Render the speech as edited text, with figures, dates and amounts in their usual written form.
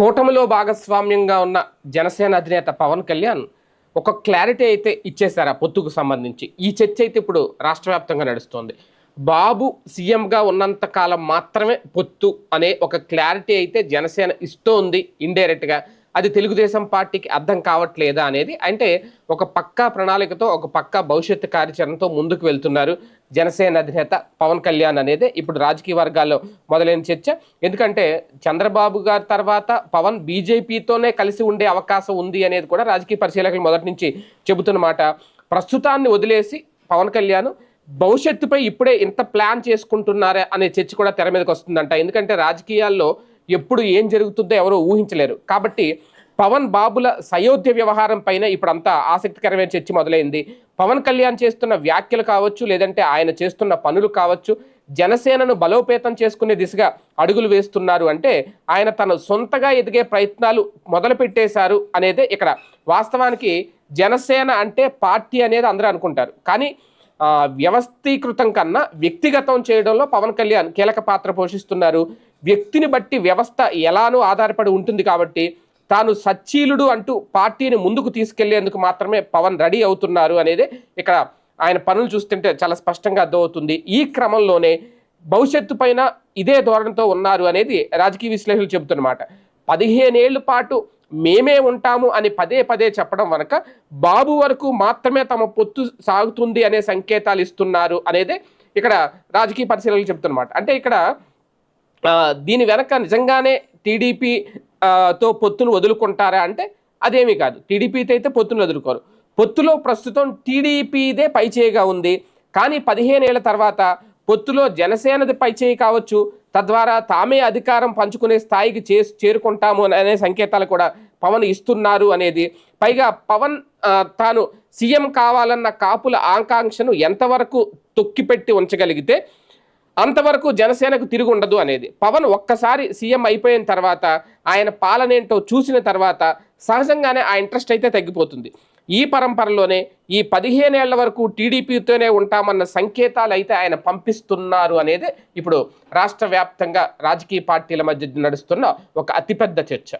కూటమిలో భాగస్వామ్యంగా ఉన్న జనసేన అధినేత పవన్ కళ్యాణ్ ఒక క్లారిటీ అయితే ఇచ్చేశారు ఆ పొత్తుకు సంబంధించి. ఈ చర్చ అయితే ఇప్పుడు రాష్ట్ర వ్యాప్తంగా నడుస్తోంది. బాబు సీఎంగా ఉన్నంత కాలం మాత్రమే పొత్తు అనే ఒక క్లారిటీ అయితే జనసేన ఇస్తోంది ఇండైరెక్ట్గా. అది తెలుగుదేశం పార్టీకి అర్థం కావట్లేదా అనేది, అంటే ఒక పక్కా ప్రణాళికతో ఒక పక్కా భవిష్యత్తు కార్యాచరణతో ముందుకు వెళ్తున్నారు జనసేన అధినేత పవన్ కళ్యాణ్ అనేది ఇప్పుడు రాజకీయ వర్గాల్లో మొదలైన చర్చ. ఎందుకంటే చంద్రబాబు గారి తర్వాత పవన్ బీజేపీతోనే కలిసి ఉండే అవకాశం ఉంది అనేది కూడా రాజకీయ పరిశీలకులు మొదటి నుంచి చెబుతున్న మాట. ప్రస్తుతాన్ని వదిలేసి పవన్ కళ్యాణ్ భవిష్యత్తుపై ఇప్పుడే ఇంత ప్లాన్ చేసుకుంటున్నారా అనే చర్చ కూడా తెర మీదకి వస్తుందంట. ఎందుకంటే రాజకీయాల్లో ఎప్పుడు ఏం జరుగుతుందో ఎవరో ఊహించలేరు. కాబట్టి పవన్ బాబుల సయోధ్య వ్యవహారం పైన ఇప్పుడు అంతా ఆసక్తికరమైన చర్చ మొదలైంది. పవన్ కళ్యాణ్ చేస్తున్న వ్యాఖ్యలు కావచ్చు, లేదంటే ఆయన చేస్తున్న పనులు కావచ్చు, జనసేనను బలోపేతం చేసుకునే దిశగా అడుగులు వేస్తున్నారు అంటే ఆయన తన సొంతగా ఎదిగే ప్రయత్నాలు మొదలు పెట్టేశారు అనేదే ఇక్కడ. వాస్తవానికి జనసేన అంటే పార్టీ అనేది అందరూ అనుకుంటారు, కానీ వ్యవస్థీకృతం కన్నా వ్యక్తిగతం చేయడంలో పవన్ కళ్యాణ్ కీలక పాత్ర పోషిస్తున్నారు. వ్యక్తిని బట్టి వ్యవస్థ ఎలానో ఆధారపడి ఉంటుంది కాబట్టి తాను సచ్చీలుడు అంటూ పార్టీని ముందుకు తీసుకెళ్లేందుకు మాత్రమే పవన్ రెడీ అవుతున్నారు అనేది ఇక్కడ ఆయన పనులు చూస్తుంటే చాలా స్పష్టంగా అర్థమవుతుంది. ఈ క్రమంలోనే భవిష్యత్తు పైన ఇదే ధోరణితో ఉన్నారు అనేది రాజకీయ విశ్లేషకులు చెబుతున్నమాట. 15 ఏళ్ల పాటు మేమే ఉంటాము అని పదే పదే చెప్పడం వరకు బాబు వరకు మాత్రమే తమ పొత్తు సాగుతుంది అనే సంకేతాలు ఇస్తున్నారు అనేది ఇక్కడ రాజకీయ పరిశీలనలు చెప్తున్నమాట. అంటే ఇక్కడ దీని వెనక నిజంగానే టీడీపీ తో పొత్తును వదులుకుంటారా అంటే అదేమీ కాదు. టీడీపీతో అయితే పొత్తును వదులుకోరు. పొత్తులో ప్రస్తుతం టీడీపీదే పైచేయిగా ఉంది. కానీ 15 ఏళ్ల తర్వాత పొత్తులో జనసేనది పైచేయి కావచ్చు, తద్వారా తామే అధికారం పంచుకునే స్థాయికి చేరుకుంటాము అనే సంకేతాలు కూడా పవన్ ఇస్తున్నారు అనేది. పైగా పవన్ తాను సీఎం కావాలన్న కాపుల ఆకాంక్షను ఎంతవరకు తొక్కిపెట్టి ఉంచగలిగితే అంతవరకు జనసేనకు తిరిగి ఉండదు అనేది. పవన్ ఒక్కసారి సీఎం అయిపోయిన తర్వాత ఆయన పాలనేంటో చూసిన తర్వాత సహజంగానే ఆ ఇంట్రెస్ట్ అయితే తగ్గిపోతుంది. ఈ పరంపరలోనే ఈ 15 ఏళ్ల వరకు టీడీపీతోనే ఉంటామన్న సంకేతాలు అయితే ఆయన పంపిస్తున్నారు అనేది ఇప్పుడు రాష్ట్ర వ్యాప్తంగా రాజకీయ పార్టీల మధ్య నడుస్తున్న ఒక అతిపెద్ద చర్చ.